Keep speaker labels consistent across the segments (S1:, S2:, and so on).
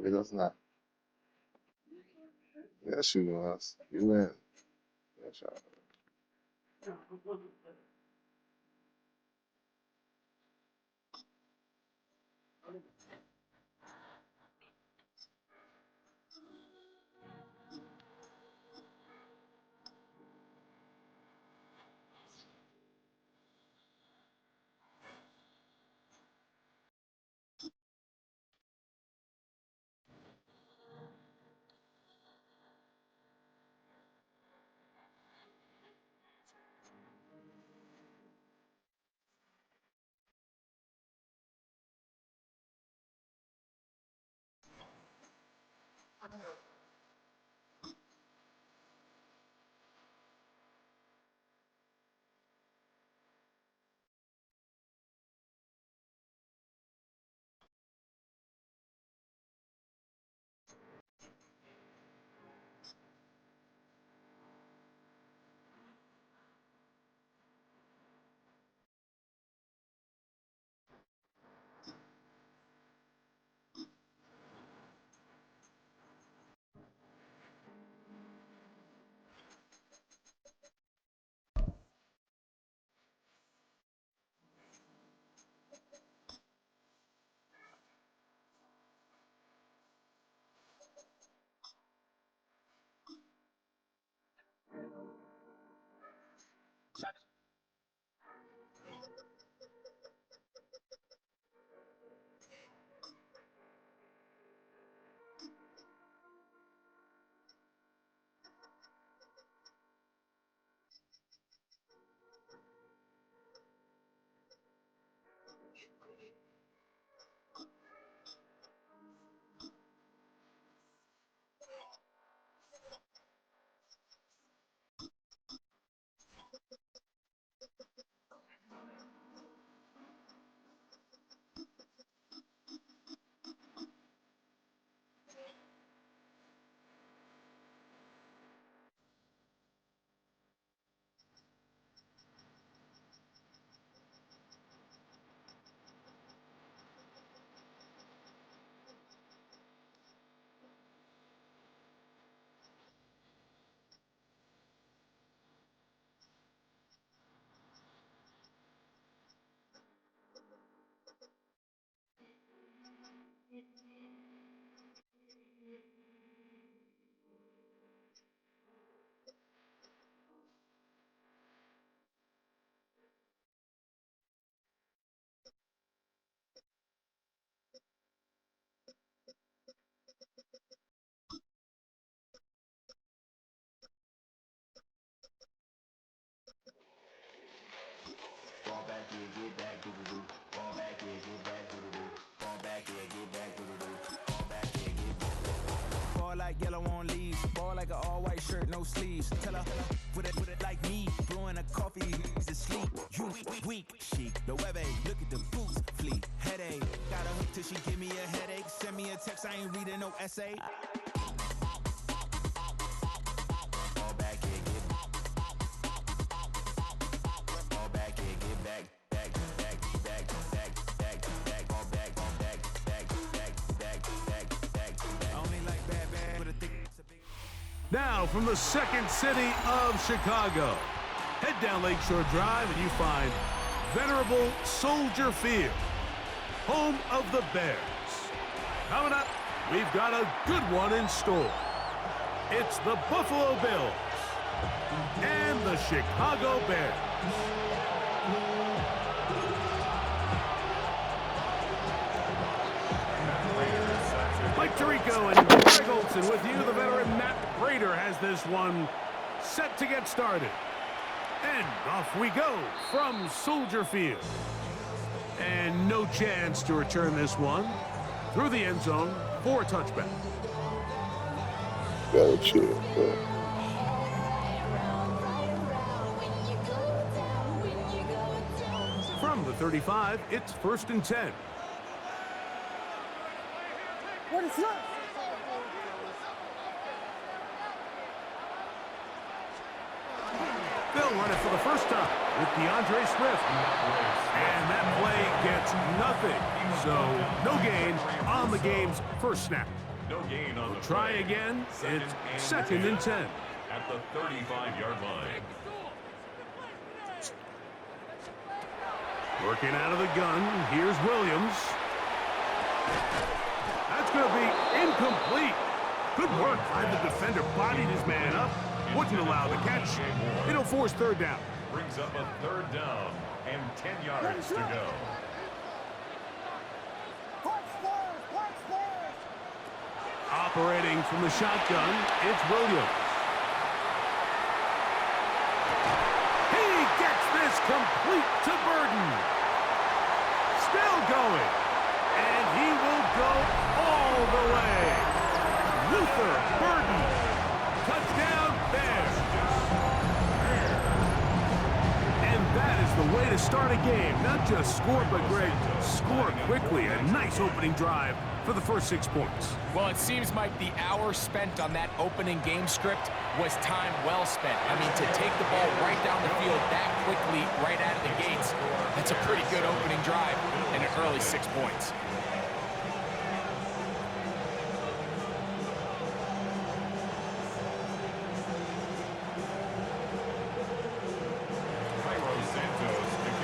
S1: It does not. Yeah, shooting us. You win. Yeah, shot.
S2: Fall back here, get back, do do do. Fall back here, get back, do do do. Fall back here, get back, do do do. Fall back here, get back. Ball like yellow on leaves. Ball like an all-white shirt, no sleeves. Tell her with it like me. Blowing a coffee, he's asleep. You weak, chic. The web look at the boots, fleet. Headache, got a hook till she give me a headache. Send me a text, I ain't reading no essay. Fall back here, get back. Fall back here, get back.
S3: Now from the second city of Chicago, head down Lakeshore Drive and you find venerable Soldier Field, home of the Bears. Coming up, we've got a good one in store. It's the Buffalo Bills and the Chicago Bears. Mike Tirico and Greg Olson with you. The veteran Matt Prater has this one set to get started. And off we go from Soldier Field. And no chance to return this one through the end zone for a touchback.
S1: Gotta chill, bro.
S3: From the 35, it's 1st and 10.
S4: What is that?
S3: They'll run it for the first time with DeAndre Swift. And that play gets nothing. So no gain on the game's first snap.
S5: No gain on the
S3: Try
S5: play.
S3: again. It's second and 10.
S5: At the 35-yard line.
S3: Working out of the gun. Here's Williams. That's going to be incomplete. Good work by the defender. Bodied his man up. Wouldn't allow the catch. It'll force third down.
S5: Brings up a third down and 10 yards to go.
S3: Operating from the shotgun, it's Williams. He gets this complete to Burden. Still going. And he will go all the way. Luther Burden. Touchdown Bears. And that is the way to start a game. Not just score, but great. Score quickly. A nice opening drive for the first 6 points.
S6: Well, it seems like the hour spent on that opening game script was time well spent. I mean, to take the ball right down the field that quickly, right out of the gates, that's a pretty good opening drive and an early 6 points.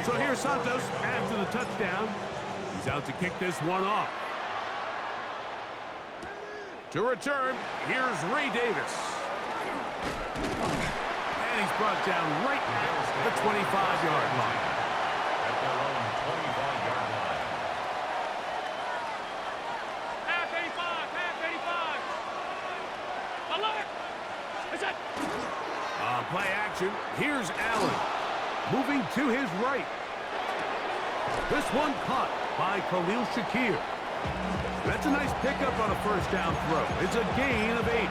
S3: So here's Santos after the touchdown. He's out to kick this one off. To return, here's Ray Davis. And he's brought down right at the 25-yard line.
S5: At their own 25-yard line.
S4: Half 85, half 85. Alert! Is it?
S3: On play action, here's Allen. Moving to his right. This one caught by Khalil Shakir. That's a nice pickup on a first down throw. It's a gain of 8.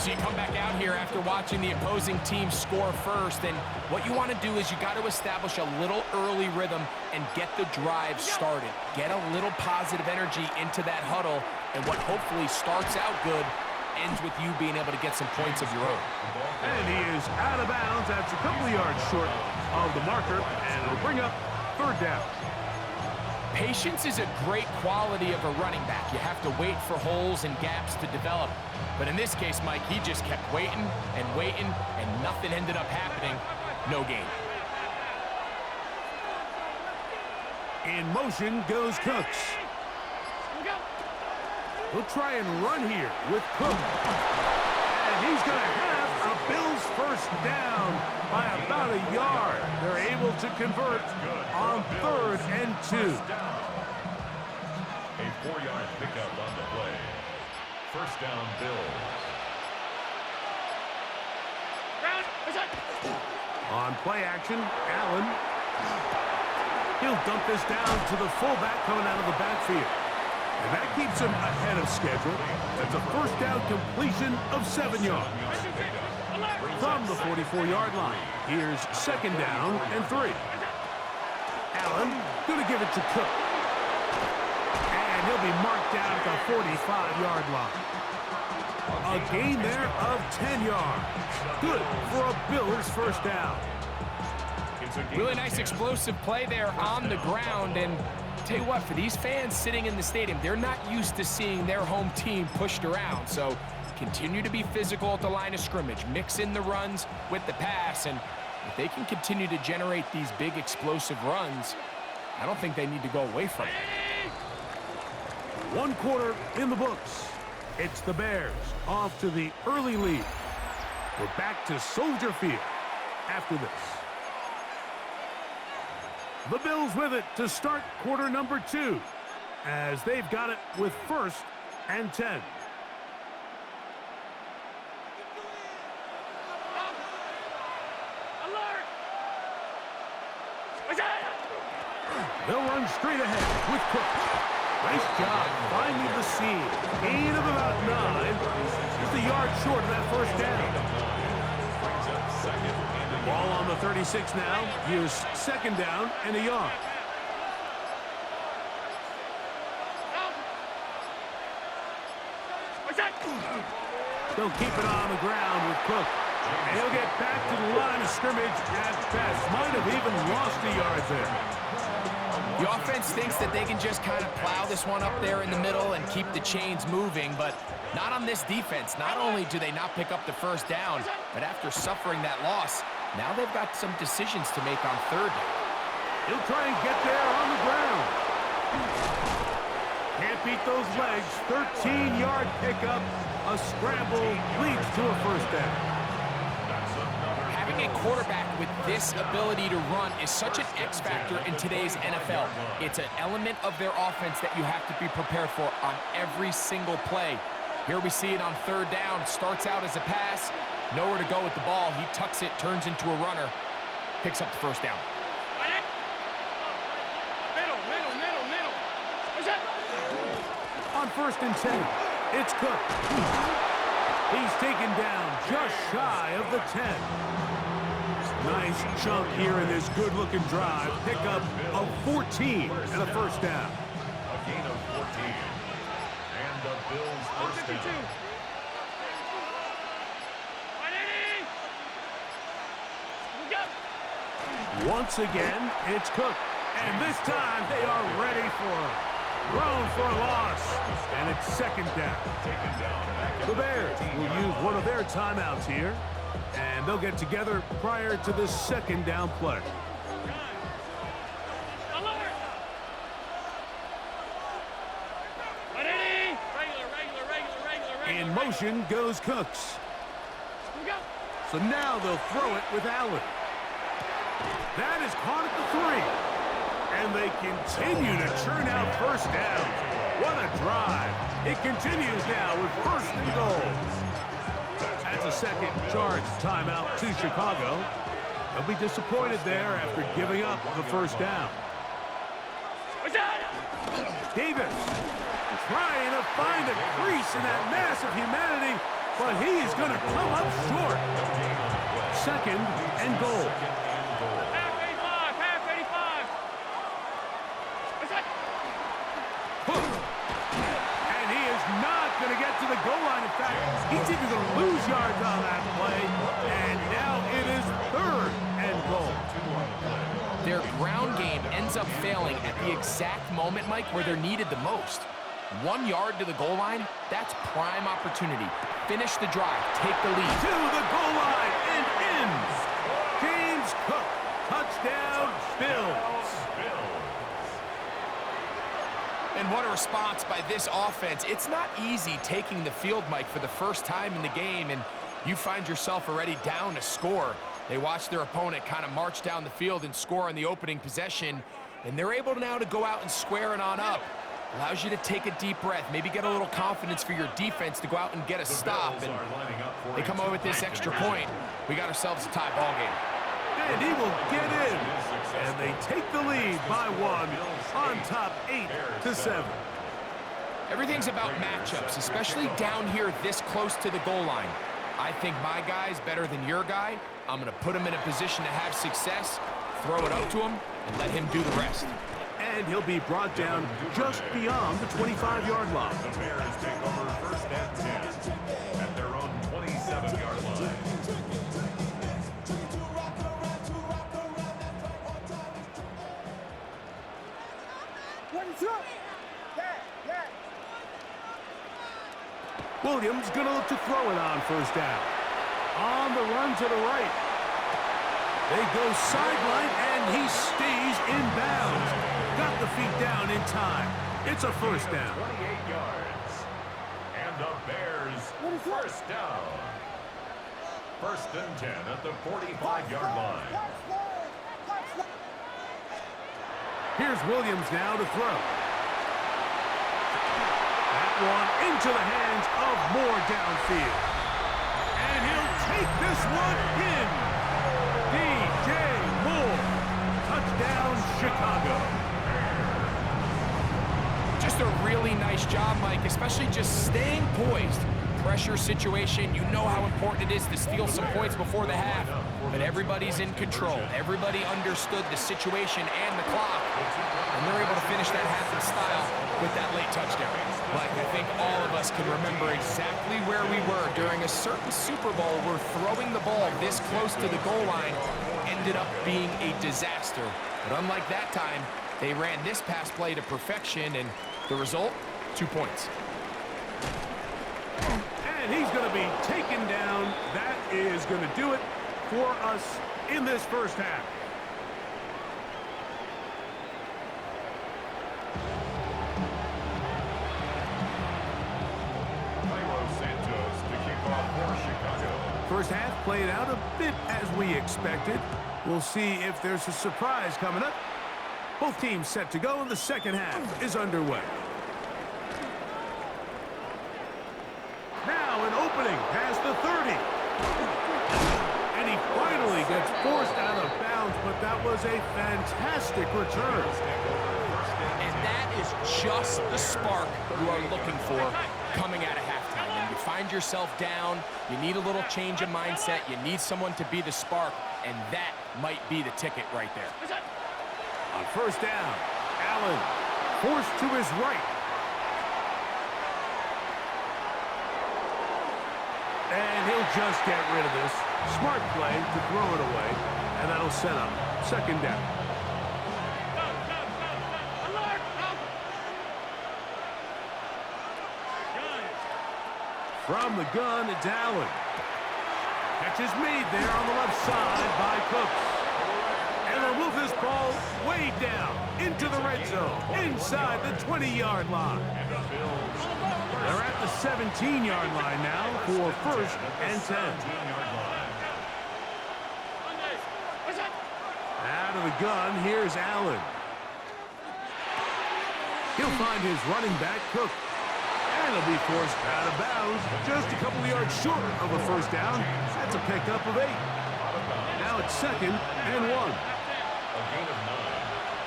S6: So you come back out here after watching the opposing team score first, and what you want to do is you got to establish a little early rhythm and get the drive started. Get a little positive energy into that huddle, and what hopefully starts out good ends with you being able to get some points of your own.
S3: And he is out of bounds. That's a couple of yards short of the marker, and it'll bring up third down.
S6: Patience is a great quality of a running back. You have to wait for holes and gaps to develop. But in this case, Mike, he just kept waiting and waiting, and nothing ended up happening. No gain.
S3: In motion goes Cooks. He'll try and run here with Cook. And he's going to have a Bills first down by about a yard. They're able to convert on 3rd and 2.
S5: A 4-yard pickup on the play. First down, Bills.
S3: On play action, Allen. He'll dump this down to the fullback coming out of the backfield. And that keeps him ahead of schedule. That's a first down completion of 7 yards. From the 44-yard line, here's second down and 3. Allen going to give it to Cook. And he'll be marked down at the 45-yard line. A gain there of 10 yards. Good for a Bills first down.
S6: Really nice explosive play there on the ground, and tell you what, for these fans sitting in the stadium, they're not used to seeing their home team pushed around. So continue to be physical at the line of scrimmage, mix in the runs with the pass, and if they can continue to generate these big explosive runs, I don't think they need to go away from it.
S3: 1 quarter in the books. It's the Bears off to the early lead. We're back to Soldier Field after this. The Bills with it to start quarter number 2, as they've got it with 1st and 10.
S4: Alert!
S3: They'll run straight ahead with Cook. Nice job finding the seam. Gain of about 9. Just a yard short of that first down. Ball on the 36 now. Here's second down and a yard. They'll keep it on the ground with Cook. And he'll get back to the line of scrimmage at best. Might have even lost a yard there.
S6: The offense thinks that they can just kind of plow this one up there in the middle and keep the chains moving, but not on this defense. Not only do they not pick up the first down, but after suffering that loss, now they've got some decisions to make on third down.
S3: He'll try and get there on the ground. Can't beat those legs. 13-yard pickup. A scramble leads to a first down.
S6: Having a quarterback with this ability to run is such an X factor in today's NFL. It's an element of their offense that you have to be prepared for on every single play. Here we see it on third down. Starts out as a pass. Nowhere to go with the ball. He tucks it, turns into a runner, picks up the first down.
S4: Middle. What's that?
S3: On 1st and 10, it's Cook. He's taken down just shy of the 10. Nice chunk here in this good-looking drive. Pickup of 14 and a first down.
S5: A gain of 14. And the Bills first down.
S3: Once again, it's Cook. And this time, they are ready for him. Thrown for a loss. And it's second down. The Bears will use one of their timeouts here. And they'll get together prior to this second down play. In motion goes Cooks. So now they'll throw it with Allen. That is caught at the 3. And they continue to churn out first downs. What a drive. It continues now with 1st and goal. That's a second charge timeout to Chicago. They'll be disappointed there after giving up the first down. Davis trying to find a crease in that mass of humanity, but he's going to come up short. 2nd and goal. Going to get to the goal line. In fact, he's even going to lose yards on that play. And now it is 3rd and goal.
S6: Their ground game ends up failing at the exact moment, Mike, where they're needed the most. 1 yard to the goal line, that's prime opportunity. Finish the drive, take the lead.
S3: To the goal line and in. James Cook, touchdown, Bills.
S6: And what a response by this offense. It's not easy taking the field, Mike, for the first time in the game, and you find yourself already down to score. They watch their opponent kind of march down the field and score on the opening possession, and they're able now to go out and square it on up. Allows you to take a deep breath, maybe get a little confidence for your defense to go out and get a stop. And they come over with this extra point. We got ourselves a tie ball game.
S3: And he will get in. And they take the lead by 1 on top 8-7.
S6: Everything's about matchups, especially down here this close to the goal line. I think my guy's better than your guy. I'm going to put him in a position to have success, throw it up to him, and let him do the rest.
S3: And he'll be brought down just beyond the 25-yard line.
S5: The Bears take over 1st and 10 at their own 27-yard line.
S3: Williams going to look to throw it on 1st down. On the run to the right. They go sideline, and he stays in bounds. Got the feet down in time. It's a 1st down.
S5: 28 yards. And the Bears 1st down. 1st and 10 at the 45-yard line.
S3: Here's Williams now to throw. That one into the hands of Moore downfield. And he'll take this one in. DJ Moore. Touchdown, Chicago.
S6: Just a really nice job, Mike, especially just staying poised. Pressure situation, you know how important it is to steal some points before the half, but everybody's in control. Everybody understood the situation and the clock, and they're able to finish that half in style with that late touchdown. Like, I think all of us can remember exactly where we were during a certain Super Bowl where throwing the ball this close to the goal line ended up being a disaster. But unlike that time, they ran this pass play to perfection, and the result, 2 points.
S3: And he's going to be taken down. That is going to do it for us in this first half. First half played out a bit as we expected. We'll see if there's a surprise coming up. Both teams set to go, and the second half is underway. Now an opening past the 30. And he finally gets forced out of bounds, but that was a fantastic return.
S6: And that is just the spark you are looking for coming out of halftime. When you find yourself down, you need a little change of mindset, you need someone to be the spark, and that might be the ticket right there.
S3: On first down, Allen forced to his right. And he'll just get rid of this. Smart play to throw it away, and that'll set up second down. From the gun, it's Allen. Catch is made there on the left side by Cooks. And they'll move this ball way down into the red zone, inside the 20-yard line. They're at the 17-yard line now for first and 10. Out of the gun, here's Allen. He'll find his running back, Cook. And he'll be forced out of bounds, just a couple of yards short of a first down. That's a pickup of 8. Now it's second and 1.
S5: A gain of 9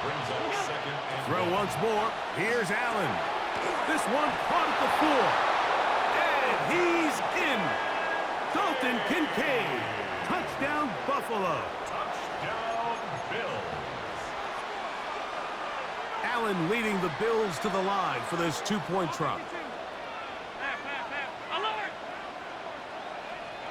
S5: brings up second and
S3: Throw once more. Here's Allen. This one caught at the 4. And he's in. Dalton Kincaid. Touchdown, Buffalo.
S5: touchdown Bills.
S3: Allen leading the Bills to the line for this 2-point try.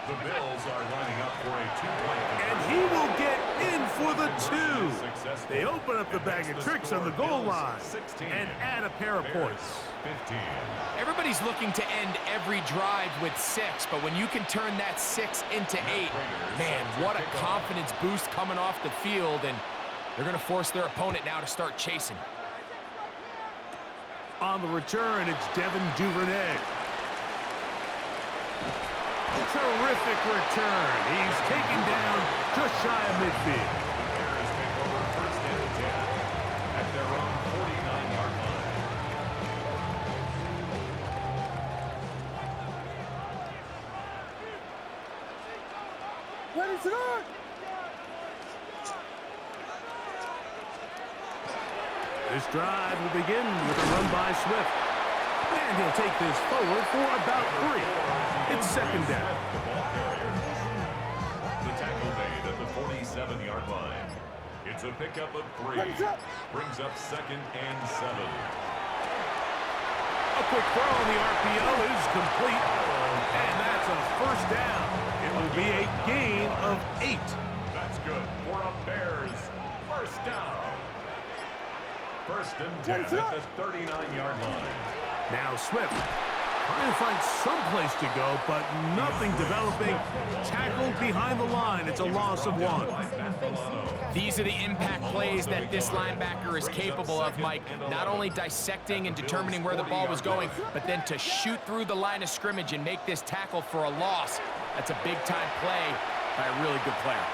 S5: The Bills are lining up for a 2-point
S3: And he will get in for the 2. They open up the bag of tricks on the goal line and add a pair of points.
S5: 15.
S6: Everybody's looking to end every drive with 6, but when you can turn that 6 into 8, man, what a confidence boost coming off the field, and they're going to force their opponent now to start chasing.
S3: On the return, it's Devin Duvernay. Terrific return. He's taken down just shy of midfield.
S5: Bears take over first and 10 at their own 49-yard line.
S3: This drive will begin with a run by Swift. And he'll take this forward for about 3. It's second down.
S5: The ball carrier. The tackle made at the 47-yard line. It's a pickup of 3. Brings up second and 7.
S3: A quick throw on the RPO is complete. And that's a first down. It will be a gain of 8.
S5: That's good for a Bears first down. First and 10 at the 39-yard line.
S3: Now Swift trying to find some place to go, but nothing developing. Tackled behind the line. It's a loss of 1.
S6: These are the impact plays that this linebacker is capable of, Mike. Not only dissecting and determining where the ball was going, but then to shoot through the line of scrimmage and make this tackle for a loss. That's a big-time play by a really good player.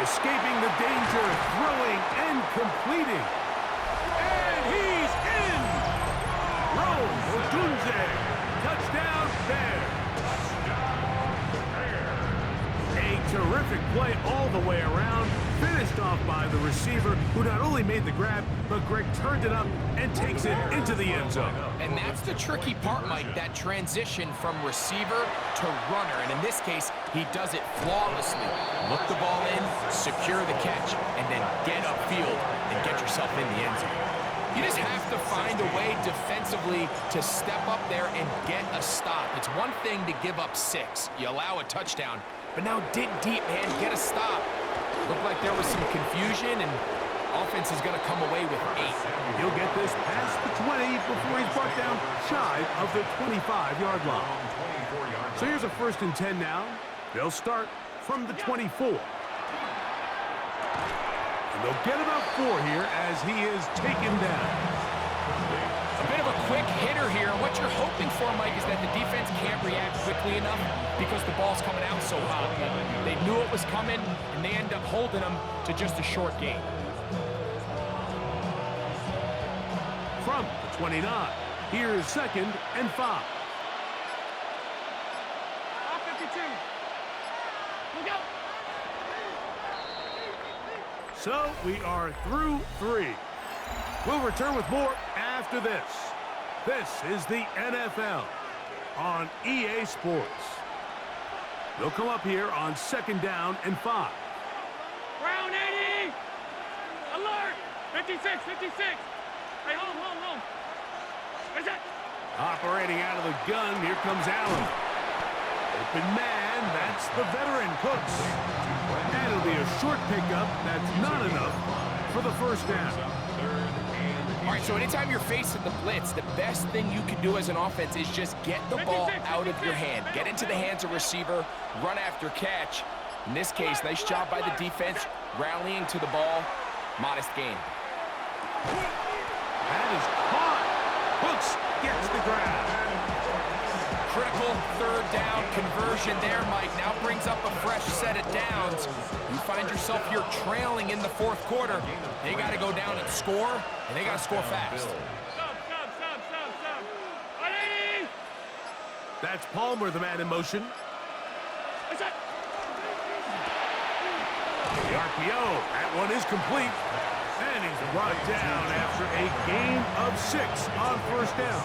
S3: Escaping the danger, throwing and completing. And he's in! Rose Odunze, touchdown Bears. A terrific play all the way around, finished off by the receiver, who not only made the grab, but Greg turned it up and takes it into the end zone.
S6: And that's the tricky part, Mike, that transition from receiver to runner. And in this case, he does it flawlessly. Look the ball in, secure the catch, and then get upfield and get yourself in the end zone. You just have to find a way defensively to step up there and get a stop. It's one thing to give up 6. You allow a touchdown. But now dig deep, man. Get a stop. Looked like there was some confusion, and offense is going to come away with 8.
S3: He'll get this past the 20 before he's brought down shy of the 25-yard line. So here's a 1st and 10 now. They'll start from the 24. And they'll get about 4 here as he is taken down.
S6: A bit of a quick hitter here. What you're hoping for, Mike, is that the defense can't react quickly enough because the ball's coming out so hot. They knew it was coming, and they end up holding them to just a short gain.
S3: From the 29, here's 2nd and 5. So we are through 3. We'll return with more after this. This is the NFL on EA Sports. They'll come up here on 2nd down and 5.
S4: Brown 80! Alert! 56, 56! Hey, home. Where's that?
S3: Operating out of the gun, here comes Allen. Open man, that's the veteran Cooks. And it'll be a short pickup. That's not enough for the 1st down.
S6: All right, so anytime you're facing the blitz, the best thing you can do as an offense is just get the ball out of your hand. Get into the hands of receiver, run after catch. In this case, nice job by the defense, rallying to the ball. Modest gain.
S3: That is caught. Cooks gets the grab.
S6: Critical 3rd down conversion there, Mike. Now brings up a fresh set of downs. You find yourself here trailing in the 4th quarter. They got to go down and score, and they got to score fast.
S4: Stop.
S3: That's Palmer, the man in motion.
S4: Where's that?
S3: The RPO, that one is complete. And he's brought down after a gain of 6 on 1st down.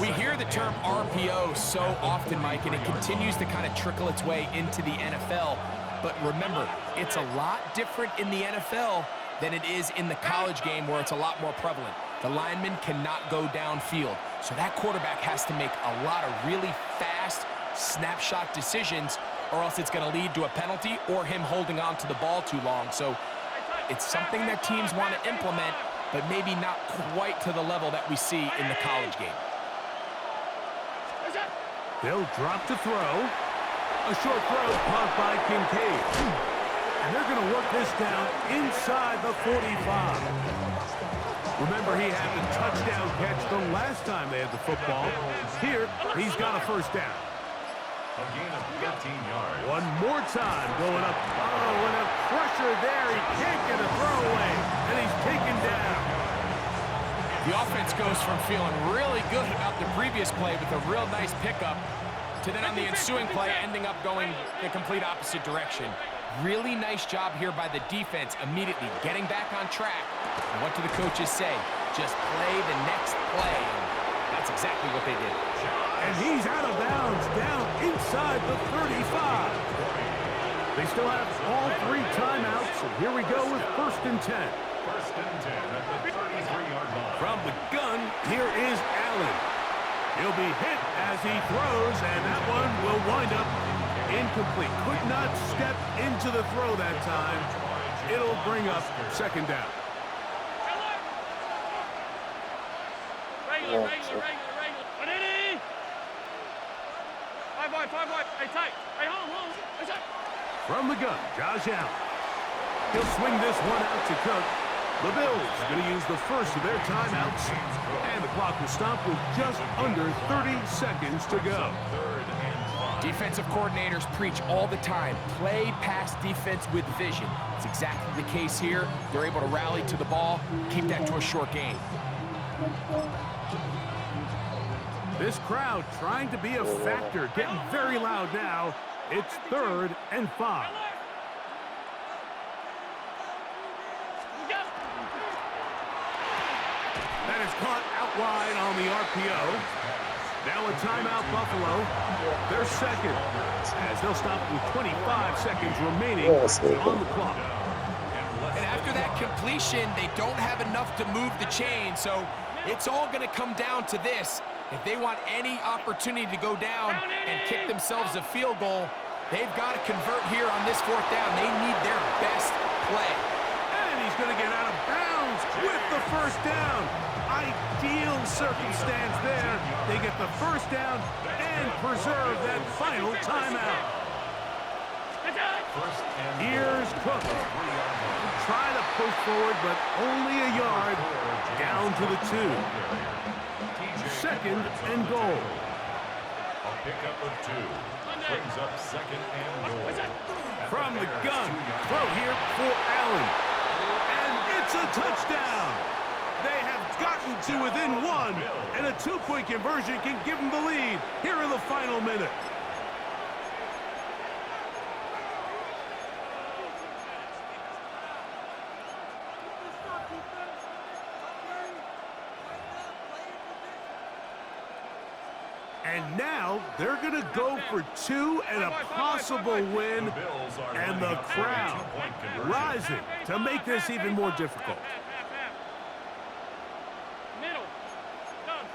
S6: We hear the term RPO so often, Mike, and it continues to kind of trickle its way into the NFL. But remember, it's a lot different in the NFL than it is in the college game where it's a lot more prevalent. The lineman cannot go downfield. So that quarterback has to make a lot of really fast snapshot decisions, or else it's going to lead to a penalty or him holding on to the ball too long. So it's something that teams want to implement, but maybe not quite to the level that we see in the college game.
S3: They'll drop to throw. A short throw caught by Kincaid. And they're going to work this down inside the 45. Remember, he had the touchdown catch the last time they had the football. Here, he's got a 1st down.
S5: A gain of 15 yards.
S3: One more time going up. Oh, and a pressure there. He can't get a throw away. And he's taken down.
S6: The offense goes from feeling really good about the previous play with a real nice pickup to then on the ensuing play ending up going the complete opposite direction. Really nice job here by the defense immediately getting back on track. And what do the coaches say? Just play the next play. And that's exactly what they did.
S3: And he's out of bounds down inside the 35. They still have all 3 timeouts. And here we go with 1st and 10.
S5: 1st and 10 at the 33-yard line.
S3: From the gun, here is Allen. He'll be hit as he throws, and that one will wind up incomplete. Could not step into the throw that time. It'll bring up 2nd down.
S4: Regular. 180! 5 wide. Hey, tight. Hey, home. Where's that?
S3: From the gun, Josh Allen. He'll swing this one out to Cook. The Bills going to use the first of their timeouts. And the clock will stop with just under 30 seconds to go.
S6: Defensive coordinators preach all the time, play pass defense with vision. It's exactly the case here. They're able to rally to the ball, keep that to a short gain.
S3: This crowd trying to be a factor, getting very loud now. It's 3rd and 5. That is caught out wide on the RPO. Now a timeout, Buffalo. They're 2nd, as they'll stop with 25 seconds remaining on the clock.
S6: And after that completion. They don't have enough to move the chain, so it's all going to come down to this. If they want any opportunity to go down and kick themselves a field goal, they've got to convert here on this 4th down. They need their best play.
S3: And he's going to get out of bounds with the first down. Ideal circumstance there. They get the first down and preserve that final timeout. Here's Cook. Try to push forward, but only a yard. Down to the 2. 2nd and goal.
S5: A pickup of 2. Brings up 2nd and goal.
S3: From the gun. Throw here for Allen. And it's a touchdown. They have gotten to within 1, and a 2-point conversion can give them the lead here in the final minute. And now they're going to go for 2 and a possible win, and the crowd rising to make this even more difficult.
S4: Middle. Sub.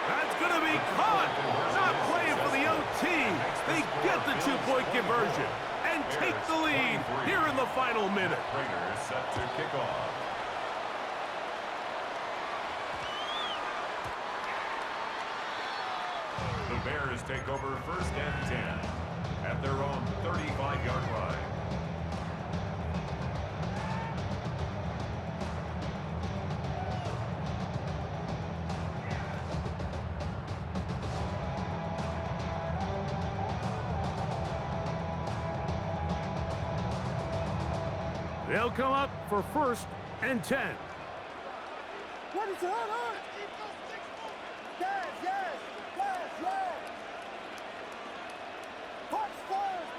S3: That's going to be caught. Not playing for the OT. They get the 2-point conversion and take the lead here in the final minute.
S5: Raiders set to kick off. The Bears take over 1st and 10 at their own 35-yard line.
S3: They'll come up for 1st and 10.
S7: What is on? Yes. Punch first.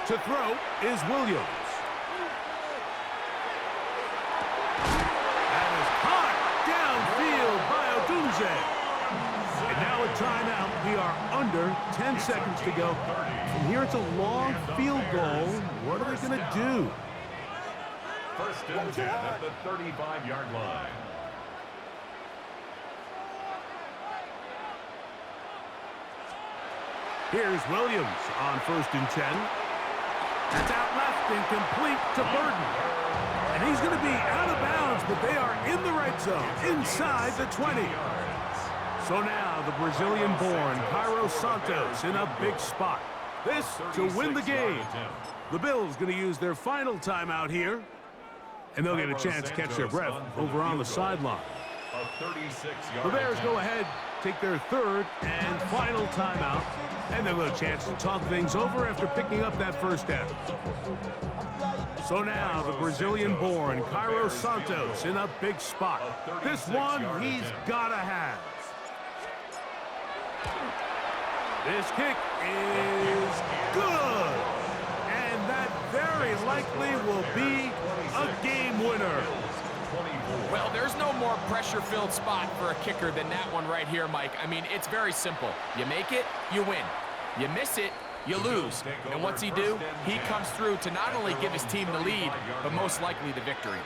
S3: To throw is Williams. That is caught downfield by Odunze. And now a timeout. We are under 10 seconds to go. From here, it's a long field goal. What are they going to do?
S5: 1st and 10 at the 35-yard line.
S3: Here's Williams on 1st and 10. That's out left and complete to Burton. And he's going to be out of bounds, but they are in the red zone, inside the 20. So now the Brazilian-born Cairo Santos in a big spot. This to win the game. The Bills going to use their final timeout here, and they'll get a chance to catch their breath over on the sideline. The Bears go ahead, take their 3rd and final timeout, and they'll get a chance to talk things over after picking up that first down. So now the Brazilian-born Cairo Santos in a big spot. This one he's got to have. This kick is good. And that very likely will be a game winner.
S6: Well, there's no more pressure-filled spot for a kicker than that one right here, Mike. I mean, it's very simple. You make it, you win. You miss it, you lose. And what's he do? He comes through to not only give his team the lead, but most likely the victory.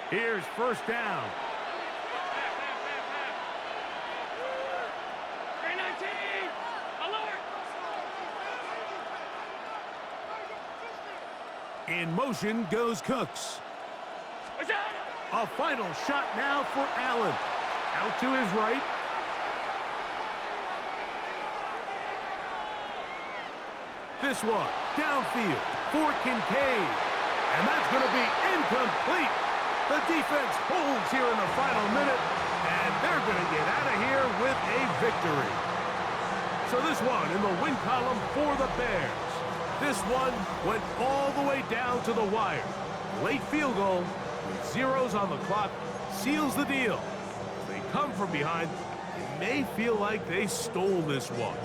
S3: Here's 1st down.
S4: 319. Alert.
S3: In motion goes Cooks. A final shot now for Allen. Out to his right. This one downfield for Kincaid. And that's going to be incomplete. The defense holds here in the final minute, and they're going to get out of here with a victory. So this one in the win column for the Bears. This one went all the way down to the wire. Late field goal with zeros on the clock seals the deal. If they come from behind, it may feel like they stole this one.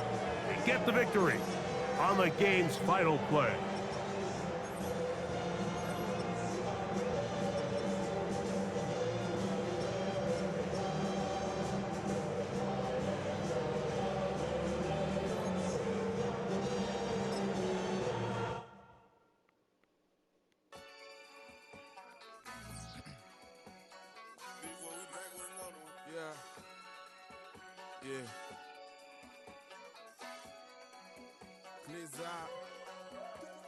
S3: They get the victory on the game's final play.